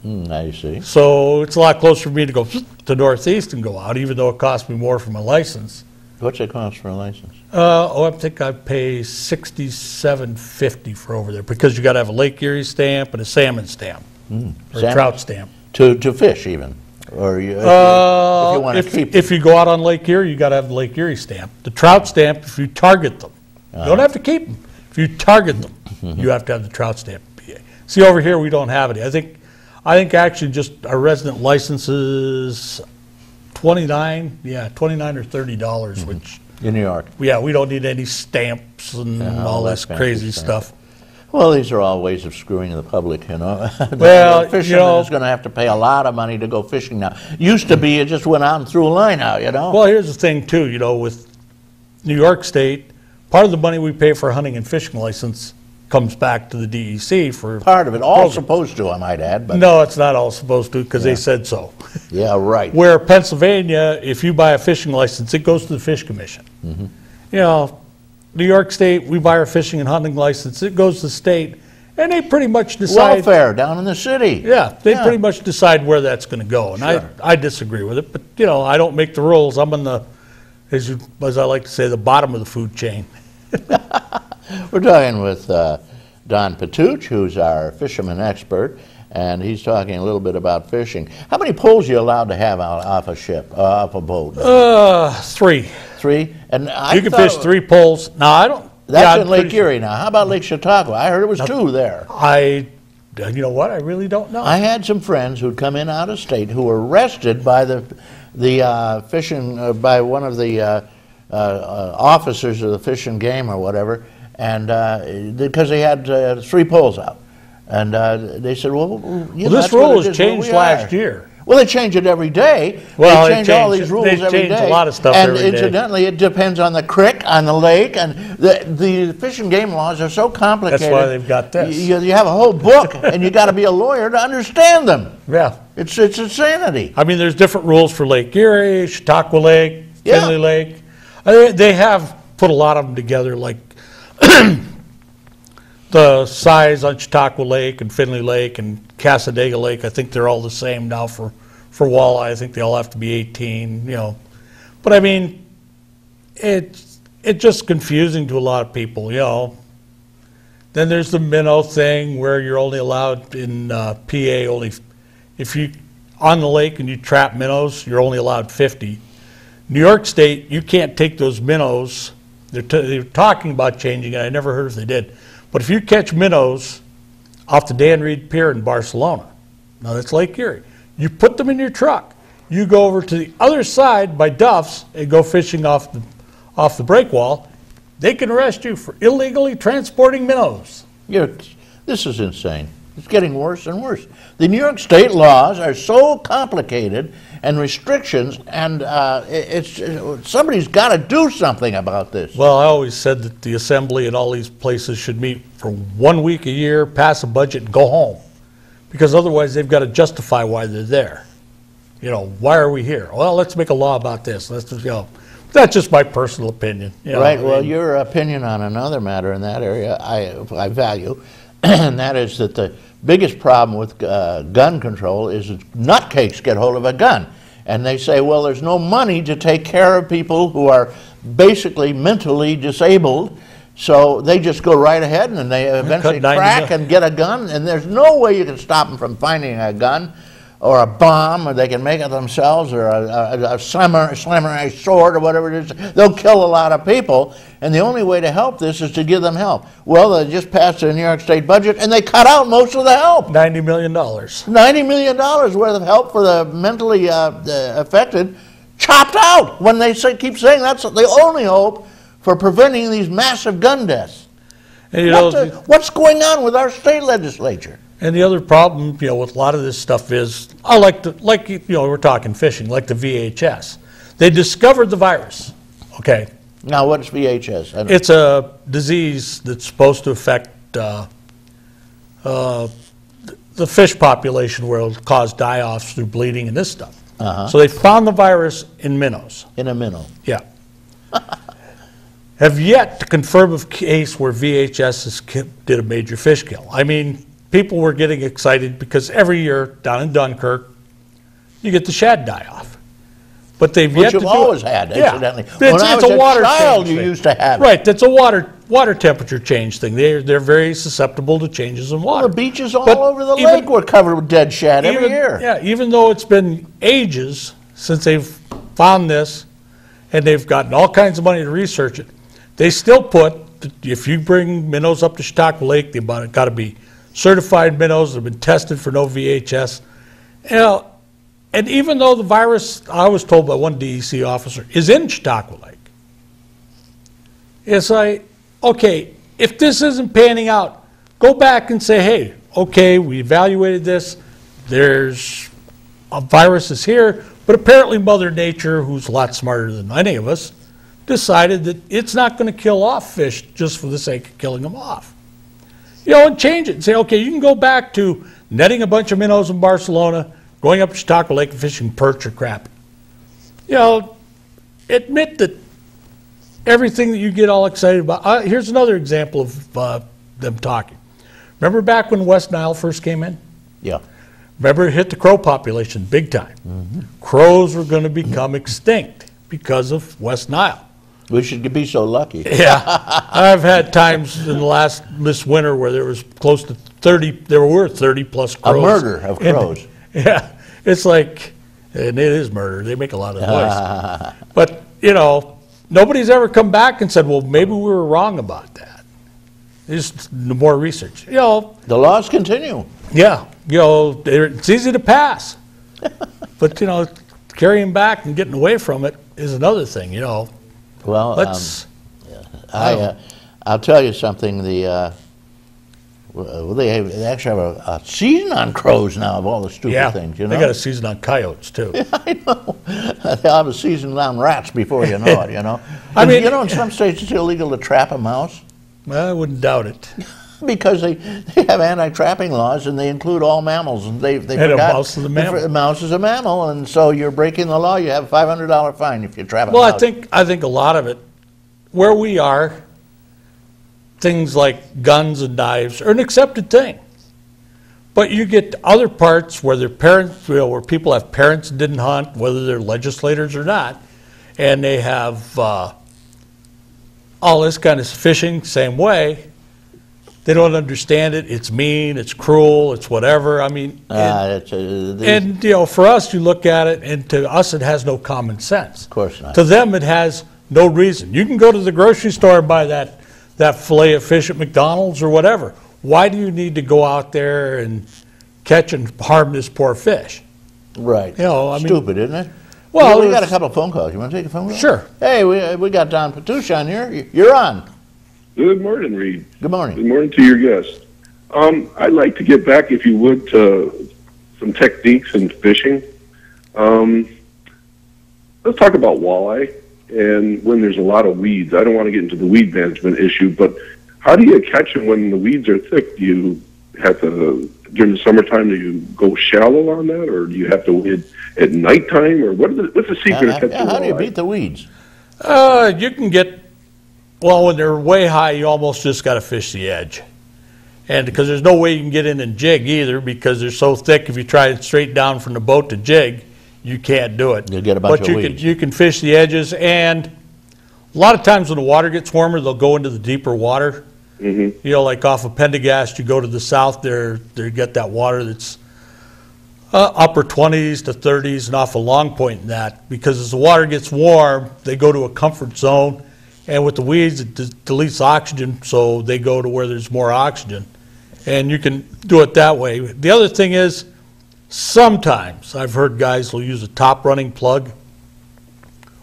I see. So it's a lot closer for me to go to Northeast and go out, even though it costs me more for my license. What's it cost for a license? I think I pay $67.50 for over there, because you got to have a Lake Erie stamp and a salmon stamp, or a trout stamp. To fish even? Or if you want to keep them. If you go out on Lake Erie, you got to have the Lake Erie stamp. The trout stamp, if you target them, you don't have to keep them. If you target them, you have to have the trout stamp. See, over here we don't have it. I think actually just our resident license is $29 or $30, which in New York. Yeah, we don't need any stamps and all this crazy stuff. Well, these are all ways of screwing the public, Well, the fisherman is going to have to pay a lot of money to go fishing now. Used to be you just went out and threw a line out, Well, here's the thing, too, with New York State, part of the money we pay for a hunting and fishing license comes back to the DEC for part of it. All supposed to, I might add. But no, it's not all supposed to, because they said so. Yeah, right. Where Pennsylvania, if you buy a fishing license, it goes to the Fish Commission. New York State, we buy our fishing and hunting license, it goes to the state, and they pretty much decide. Welfare down in the city. Yeah, they pretty much decide where that's going to go, and I disagree with it, but I don't make the rules. I'm on the, as I like to say, the bottom of the food chain. We're talking with Don Pituch, who's our fisherman expert, and he's talking a little bit about fishing. How many poles are you allowed to have out off a ship, off a boat? 3. 3? And you can fish 3 poles. No, I don't. That's in Lake Erie now. How about Lake Chautauqua? I heard it was 2 there. You know what? I really don't know. I had some friends who'd come in out of state who were arrested by the fishing by one of the officers of the Fish and Game or whatever, and because they had 3 poles out, and they said, "Well, this rule was changed last year." Well, they change it every day. Well, they change all these rules every day. They change a lot of stuff every day. And incidentally, it depends on the creek, on the lake, and the Fish and Game laws are so complicated. That's why they've got this. You have a whole book, and you got to be a lawyer to understand them. Yeah. It's insanity. I mean, there's different rules for Lake Erie, Chautauqua Lake, Finley Lake. They have put a lot of them together, like the size on Chautauqua Lake and Finley Lake and Cassadaga Lake. I think they're all the same now for walleye. I think they all have to be 18, But I mean, it's just confusing to a lot of people, Then there's the minnow thing where you're only allowed in PA only, if you on the lake and you trap minnows, you're only allowed 50. New York State, you can't take those minnows. They're talking about changing it. I never heard if they did. But if you catch minnows off the Dan Reed Pier in Barcelona, Now that's Lake Erie. You put them in your truck. You go over to the other side by Duff's and go fishing off the breakwall. They can arrest you for illegally transporting minnows. This is insane. It's getting worse and worse. The New York state laws are so complicated and restrictions, and somebody's got to do something about this. Well, I always said that the assembly and all these places should meet for 1 week a year, pass a budget, and go home. Because otherwise they've got to justify why they're there. You know, why are we here? Well, let's make a law about this. Let's just, that's just my personal opinion. Right. Well, your opinion on another matter in that area I value, and that is that the biggest problem with gun control is that nutcakes get hold of a gun. And they say, well, there's no money to take care of people who are basically mentally disabled, so they just go right ahead and they eventually crack and get a gun, and there's no way you can stop them from finding a gun or a bomb, or they can make it themselves, or a samurai sword, or whatever it is. They'll kill a lot of people, and the only way to help this is to give them help. Well, they just passed the New York state budget, and they cut out most of the help. $90 million. $90 million worth of help for the mentally affected, chopped out, when they keep saying that's the only hope for preventing these massive gun deaths. And what's going on with our state legislature? And the other problem, with a lot of this stuff is, we're talking fishing, like the VHS. They discovered the virus. Okay. Now, what's VHS? It's a disease that's supposed to affect the fish population, where it'll cause die-offs through bleeding and this stuff. So they found the virus in minnows. In a minnow. Yeah. Have yet to confirm a case where VHS did a major fish kill. I mean, people were getting excited because every year down in Dunkirk, you get the shad die-off. But they've yet to do it. Which you've always had, incidentally. Yeah. When I was a water child, you used to have it. Right, that's a water temperature change thing. They're very susceptible to changes in water. Well, the beaches all over the lake were covered with dead shad every year. Yeah, even though it's been ages since they've found this, and they've gotten all kinds of money to research it, they still put, if you bring minnows up to Chautauqua Lake, they've got to be certified minnows that have been tested for no VHS. And even though the virus, I was told by one DEC officer, is in Chautauqua Lake, it's like, okay, if this isn't panning out, go back and say, hey, okay, we evaluated this, there's a virus is here, but apparently Mother Nature, who's a lot smarter than any of us, decided that it's not going to kill off fish just for the sake of killing them off. And change it and say, okay, you can go back to netting a bunch of minnows in Barcelona, going up to Chautauqua Lake and fishing perch or crappie. Admit that everything that you get all excited about. Here's another example of them talking. Remember back when West Nile first came in? Yeah. Remember it hit the crow population big time. Crows were going to become extinct because of West Nile. We should be so lucky. Yeah. I've had times in this winter where there was close to 30, there were 30 plus crows. A murder of crows. Yeah. It's like, and it is murder. They make a lot of noise. But, nobody's ever come back and said, well, maybe we were wrong about that. Just more research. The laws continue. Yeah. It's easy to pass. But, carrying back and getting away from it is another thing, Well, I'll tell you something. They actually have a season on crows now of all the stupid things. They got a season on coyotes too. Yeah, I know. They'll have a season on rats before you know it. I mean, in some states it's illegal to trap a mouse. Well, I wouldn't doubt it. Because they have anti-trapping laws and they include all mammals, and they forgot a mouse is a mammal. A mouse is a mammal, and so you're breaking the law. You have a $500 fine if you trap a mouse. Well, I think a lot of it, where we are, things like guns and knives are an accepted thing. But you get to other parts where their parents, where people have parents that didn't hunt, whether they're legislators or not, and they have all this kind of fishing, same way. They don't understand it. It's mean. It's cruel. It's whatever. I mean, for us, you look at it, and to us, it has no common sense. Of course not. To them, it has no reason. You can go to the grocery store and buy that fillet of fish at McDonald's or whatever. Why do you need to go out there and catch and harm this poor fish. Right. You know, I mean, stupid, isn't it? Well, we got a couple of phone calls. You want to take a phone call? Sure. Hey, we got Don Pituch on here. You're on. Good morning, Reed. Good morning. Good morning to your guest. I'd like to get back, if you would, to some techniques in fishing. Let's talk about walleye and when there's a lot of weeds. I don't want to get into the weed management issue, but how do you catch them when the weeds are thick? Do you have to, during the summertime, do you go shallow on that, or do you have to wait at nighttime, or what's the secret of catching walleye? How do you beat the weeds? You can get, well, when they're way high, you almost just got to fish the edge. And because there's no way you can get in and jig either, because they're so thick, if you try it straight down from the boat to jig, you can't do it. You'll get a bunch of weeds. You can fish the edges, and a lot of times when the water gets warmer, they'll go into the deeper water. You know, like off of Pendergast, you go to the south there, they get that water that's upper 20s to 30s, and off a Long Point and that, because as the water gets warm, they go to a comfort zone, and with the weeds, it deletes oxygen, so they go to where there's more oxygen. And you can do it that way. The other thing is, sometimes I've heard guys will use a top running plug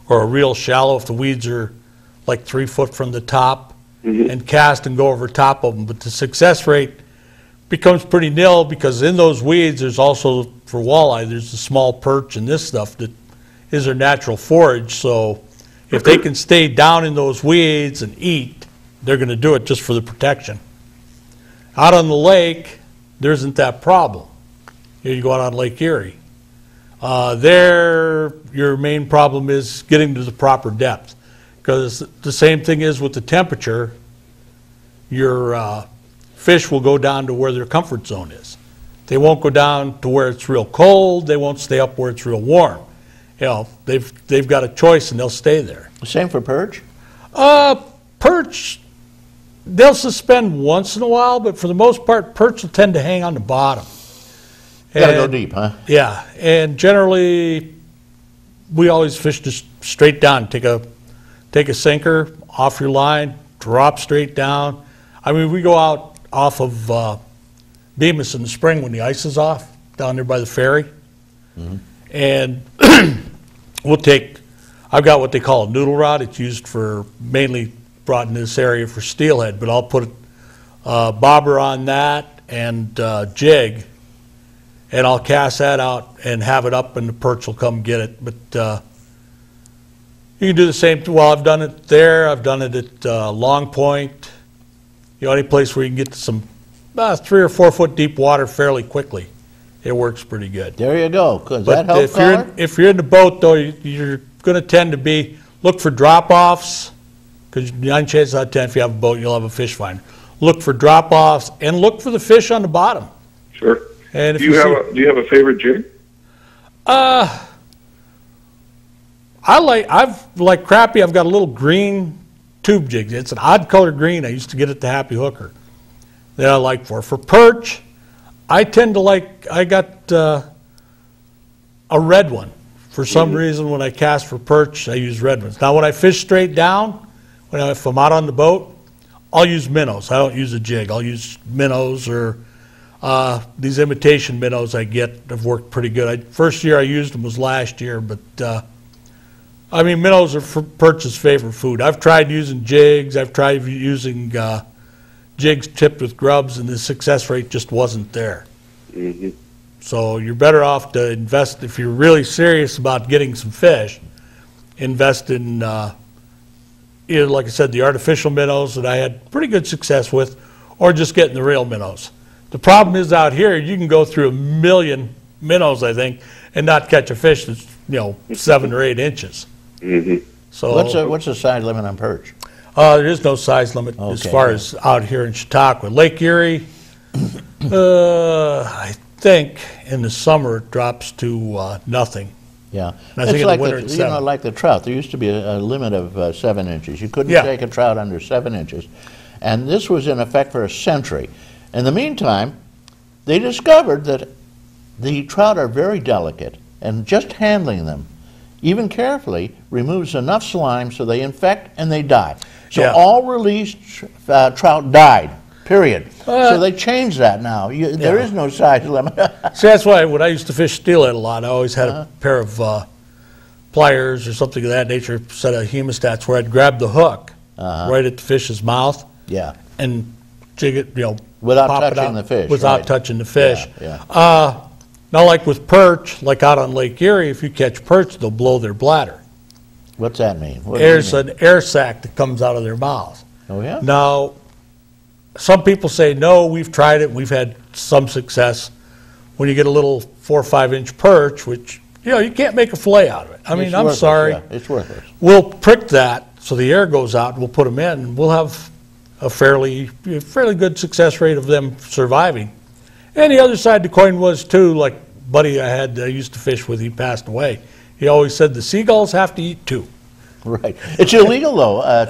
or a real shallow if the weeds are like 3 foot from the top, and cast and go over top of them. But the success rate becomes pretty nil, because in those weeds there's also, for walleye, there's the small perch and this stuff that is their natural forage. So if they can stay down in those weeds and eat, they're going to do it just for the protection. Out on the lake, there isn't that problem. You go out on Lake Erie. There, your main problem is getting to the proper depth, because the same thing is with the temperature. Your fish will go down to where their comfort zone is. They won't go down to where it's real cold. They won't stay up where it's real warm. You know, they've got a choice, and they'll stay there. Same for perch? Perch, they'll suspend once in a while, but for the most part, perch will tend to hang on the bottom. Gotta go deep, huh? Yeah, and generally, we always fish just straight down. Take a sinker off your line, drop straight down. I mean, we go out off of Bemis in the spring when the ice is off, down there by the ferry. And we'll take, I've got what they call a noodle rod. It's used for, mainly brought in this area for steelhead, but I'll put a bobber on that and jig, and I'll cast that out and have it up, and the perch will come get it. But you can do the same. Well, I've done it there. I've done it at Long Point. You know, any place where you can get to some 3 or 4 foot deep water fairly quickly. It works pretty good. There you go. Does But that help, if you're in the boat, though, you're going to tend to look for drop-offs, because 9 chances out of 10, if you have a boat, you'll have a fish finder. Look for drop-offs, and look for the fish on the bottom. Sure. And do you have a favorite jig? I've like crappie. I've got a little green tube jig. It's an odd color green. I used to get it at the Happy Hooker. That I like for perch. I tend to like. I got a red one. For some reason, when I cast for perch, I use red ones. Now, when I fish straight down, if I'm out on the boat, I'll use minnows. I don't use a jig. I'll use minnows, or these imitation minnows I get have worked pretty good. First year I used them was last year, but I mean, minnows are perch's favorite food. I've tried using jigs. I've tried using jigs tipped with grubs, and the success rate just wasn't there. So you're better off to invest, if you're really serious about getting some fish, invest in either, like I said, the artificial minnows that I had pretty good success with, or just getting the real minnows. The problem is out here, you can go through 1 million minnows, I think, and not catch a fish that's 7 or 8 inches. So what's the size limit on perch? There is no size limit as far as out here in Chautauqua. Lake Erie, I think in the summer it drops to nothing. Yeah, and I think in like the winter it's 7. Like the trout. There used to be a limit of 7 inches. You couldn't take a trout under 7 inches, and this was in effect for a century. In the meantime, they discovered that the trout are very delicate, and just handling them, even carefully, removes enough slime so they infect and they die. So all released trout died. period. So they changed that now. There is no size limit. See, that's why when I used to fish steelhead a lot, I always had a pair of pliers or something of that nature, set of hemostats, where I'd grab the hook right at the fish's mouth. Yeah. And jig it, without pop it touching out the fish. without right. touching the fish. Yeah. Now, like with perch, like out on Lake Erie, if you catch perch, they'll blow their bladder. What's that mean? There's an air sac that comes out of their mouth. Oh, yeah? Now, some people say, no, we've tried it, we've had some success. When you get a little 4 or 5 inch perch, which, you can't make a fillet out of it. I mean, It's I'm worthless, sorry. yeah. It's worthless. We'll prick that so the air goes out, and we'll put them in, and we'll have a fairly good success rate of them surviving. And the other side of the coin was, too, like buddy I used to fish with, he passed away. He always said the seagulls have to eat too. Right. It's illegal, though,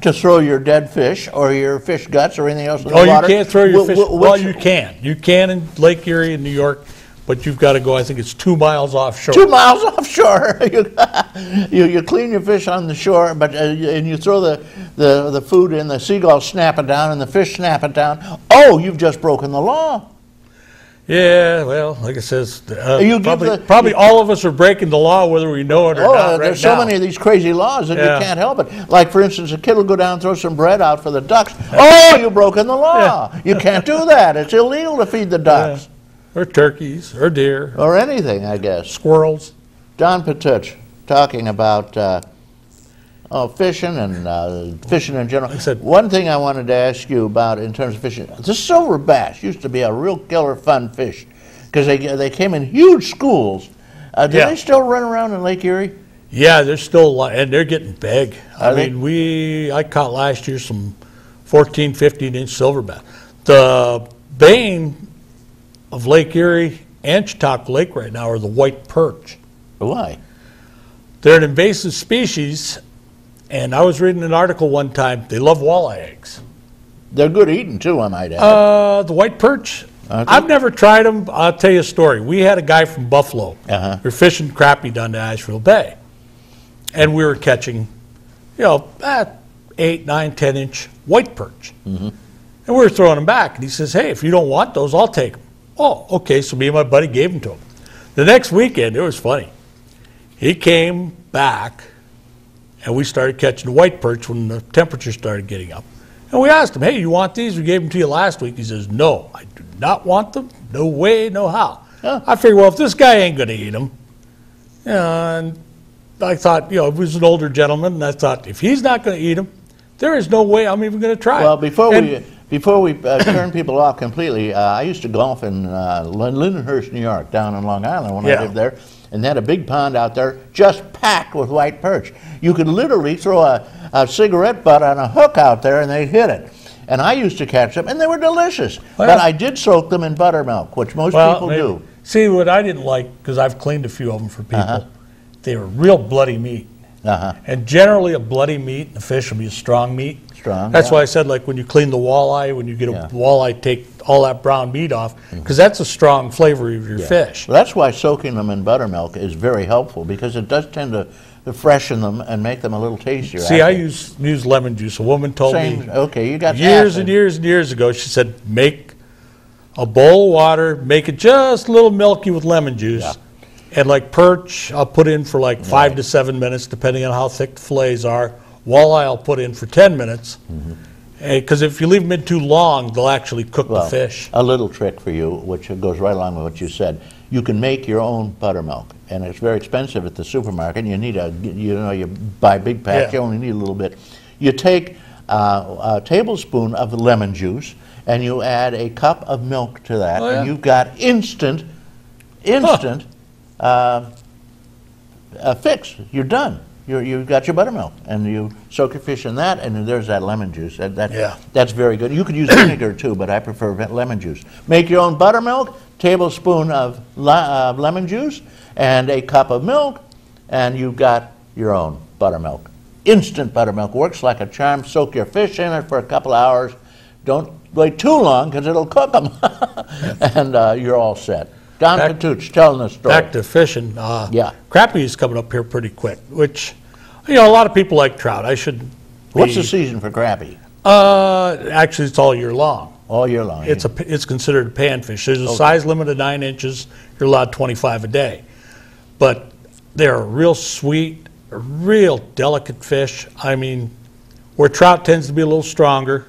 to throw your dead fish or your fish guts or anything else in the water. Oh, you can't throw your fish. Well, you can. You can in Lake Erie in New York, but you've got to go, I think it's 2 miles offshore. 2 miles offshore. You clean your fish on the shore, but and you throw the food in, the seagulls snap it down, and the fish snap it down. Oh, you've just broken the law. Yeah, well, like it says, You give probably all of us are breaking the law whether we know it or not right there's so now. many of these crazy laws that Yeah. you can't help it. Like, for instance, a kid will go down and throw some bread out for the ducks. Oh, you've broken the law. You can't do that. It's illegal to feed the ducks. Or turkeys, or deer, Or anything, I guess. squirrels. Don Pituch talking about fishing and fishing in general. One thing I wanted to ask you about in terms of fishing, the silver bass used to be a real killer fun fish because they came in huge schools. Do they still run around in Lake Erie? Yeah, they're still alive, and they're getting big. Are they? I caught last year some 14, 15-inch silver bass. The bane of Lake Erie and Chautauqua Lake right now are the white perch. Why? They're an invasive species, and I was reading an article one time, they love walleye eggs. They're good eating too, I might add. The white perch, Okay. I've never tried them. I'll tell you a story. We had a guy from Buffalo. Uh-huh. We were fishing crappie down to Asheville Bay, and we were catching, 8, 9, 10-inch white perch. Mm-hmm. And we were throwing them back, and he says, hey, if you don't want those, I'll take them. Oh, okay, so me and my buddy gave them to him. The next weekend, it was funny. He came back, and we started catching the white perch when the temperature started getting up. And we asked him, hey, you want these? We gave them to you last week. He says, no, I do not want them. No way, no how. Huh. I figured, well, if this guy ain't going to eat them, and I thought, he was an older gentleman, and I thought, if he's not going to eat them, there is no way I'm even going to try it. Well, before we turn people off completely, I used to golf in Lindenhurst, New York, down on Long Island when I lived there, and they had a big pond out there just packed with white perch. You could literally throw a cigarette butt on a hook out there and they'd hit it. And I used to catch them, and they were delicious. Well, but I did soak them in buttermilk, which most people do. See, what I didn't like, because I've cleaned a few of them for people, they were real bloody meat. And generally a bloody meat, the fish will be a strong meat. That's why I said, like, when you clean the walleye, when you get a walleye, take all that brown meat off, because that's a strong flavor of your fish. Well, that's why soaking them in buttermilk is very helpful, because it does tend to freshen them and make them a little tastier. See, I use lemon juice. A woman told me okay, you got years and years and years ago, she said, make a bowl of water, make it just a little milky with lemon juice, and like perch, I'll put in for like 5 to 7 minutes, depending on how thick the fillets are. Walleye I'll put in for 10 minutes, because if you leave them in too long, they'll actually cook the fish. A little trick for you, which goes right along with what you said. You can make your own buttermilk, and it's very expensive at the supermarket. You need you buy big packs, you only need a little bit. You take a tablespoon of lemon juice, and you add a cup of milk to that, and you've got instant fix. You're done. You've got your buttermilk, and you soak your fish in that, and then there's that lemon juice. That's very good. You could use vinegar too, but I prefer lemon juice. Make your own buttermilk, tablespoon of lemon juice, and a cup of milk, and you've got your own buttermilk. Instant buttermilk works like a charm. Soak your fish in it for a couple of hours. Don't wait too long, because it'll cook them, and you're all set. Don Pituch telling the story. Back to fishing. Crappie is coming up here pretty quick, which, a lot of people like trout. What's the season for crappie? Actually, it's all year long. All year long. It's considered a panfish. There's a size limit of 9 inches. You're allowed 25 a day. But they're a real sweet, a real delicate fish. I mean, where trout tends to be a little stronger.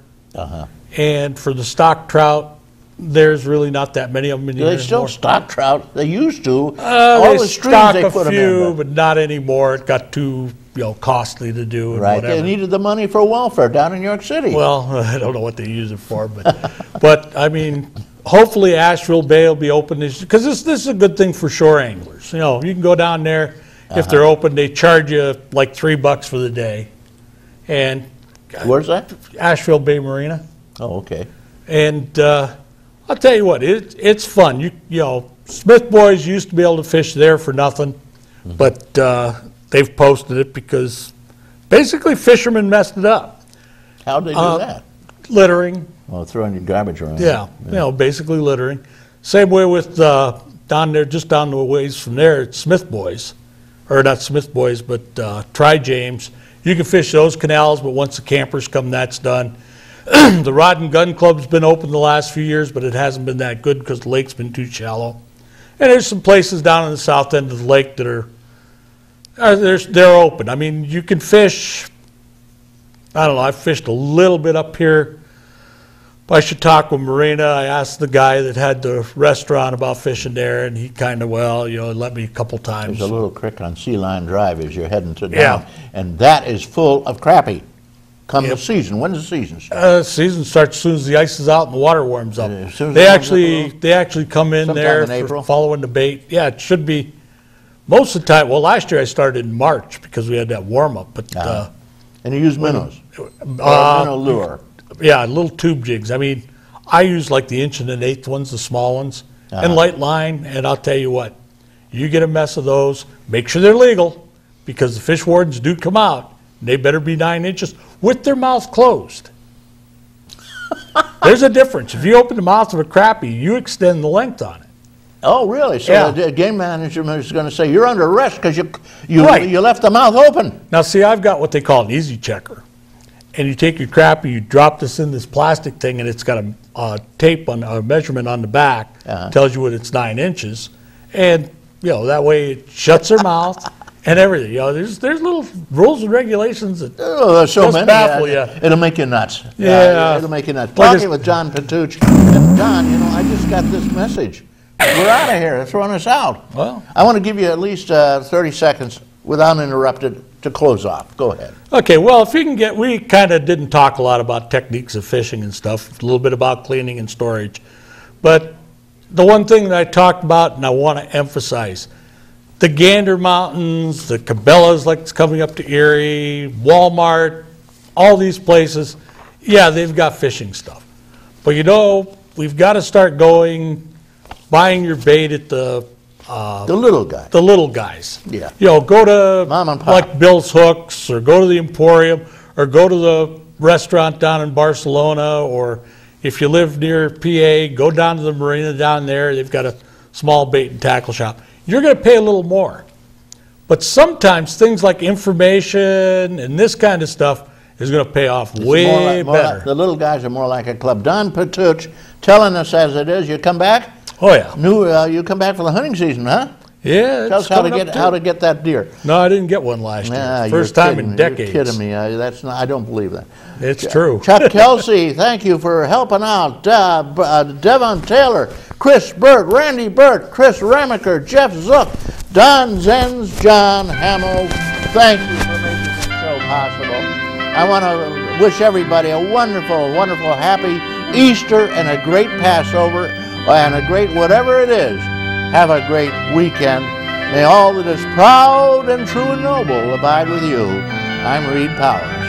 And for the stock trout, there's really not that many of them in Do here they still anymore. stock trout? They used to. They the streams stock they a put 'em few, in, but not anymore. It got too costly to do and right. whatever. They needed the money for welfare down in New York City. Well, I don't know what they use it for, but I mean, hopefully Asheville Bay will be open because this is a good thing for shore anglers. You know, you can go down there if they're open. They charge you like $3 for the day, and Where's that? Asheville Bay Marina. Oh, okay. And I'll tell you what, it's fun. You know, Smith boys used to be able to fish there for nothing, but they've posted it because basically fishermen messed it up. How'd they do that? Littering. Oh, throwing your garbage around. Yeah, you know, basically littering. Same way with down there, just down the ways from there, it's Smith Boys, or not Smith Boys, but Tri James. You can fish those canals, but once the campers come, that's done. The Rod and Gun Club's been open the last few years, but it hasn't been that good because the lake's been too shallow. And there's some places down in the south end of the lake that they're open. I mean, you can fish. I don't know. I fished a little bit up here by Chautauqua Marina. I asked the guy that had the restaurant about fishing there, and he kind of, let me a couple times. There's a little creek on Sea Line Drive as you're heading to down. Yeah. And that is full of crappie. Come the season. When does the season start? Season starts as soon as the ice is out and the water warms up. As soon as They it warms up, actually come in sometime there in April? for following the bait. Yeah, it should be most of the time. Well, last year I started in March because we had that warm up. But and you use minnows? Minnow lure? Yeah, little tube jigs. I mean, I use like the 1 1/8 ones, the small ones, and light line. And I'll tell you what, you get a mess of those, make sure they're legal because the fish wardens do come out. And they better be 9 inches with their mouth closed. There's a difference. If you open the mouth of a crappie, you extend the length on it. Oh, really? So Yeah. the game manager is going to say, you're under arrest because you Right. left the mouth open. Now, see, I've got what they call an easy checker. And you take your crappie, you drop this in this plastic thing, and it's got a tape on a measurement on the back, tells you what it's 9 inches. And, that way it shuts their mouth. And everything, there's little rules and regulations that There's so just many. baffle you. It'll make you nuts. Yeah. It'll make you nuts. Like Talking with John Pituch. And John, I just got this message. We're out of here. They're throwing us out. Well. I want to give you at least 30 seconds without interrupted to close off. Go ahead. Okay, well, if you can we kind of didn't talk a lot about techniques of fishing and stuff, a little bit about cleaning and storage. But the one thing that I talked about, and I want to emphasize, the Gander Mountains, the Cabela's like it's coming up to Erie, Walmart, all these places, yeah, they've got fishing stuff. But we've got to start buying your bait at the little guy. the little guys. Yeah. Go to Mom and Pop. like Bill's Hooks, or go to the Emporium, or go to the restaurant down in Barcelona, or if you live near PA, go down to the marina down there. They've got a small bait and tackle shop. You're going to pay a little more. But sometimes things like information and this kind of stuff is going to pay off way better. The little guys are more like a club. Don Pituch telling us as it is. You come back? Oh, yeah. You come back for the hunting season, huh? Yeah. Tell us how to get that deer. No, I didn't get one last year. First time in decades. You're kidding me. I don't believe that. It's true. Chuck Kelsey, thank you for helping out. Devon Taylor, Chris Burt, Randy Burt, Chris Ramaker, Jeff Zook, Don Zenz, John Hamill. Thank you for making this show possible. I want to wish everybody a wonderful, wonderful, happy Easter and a great Passover and a great whatever it is. Have a great weekend. May all that is proud and true and noble abide with you. I'm Reed Powers.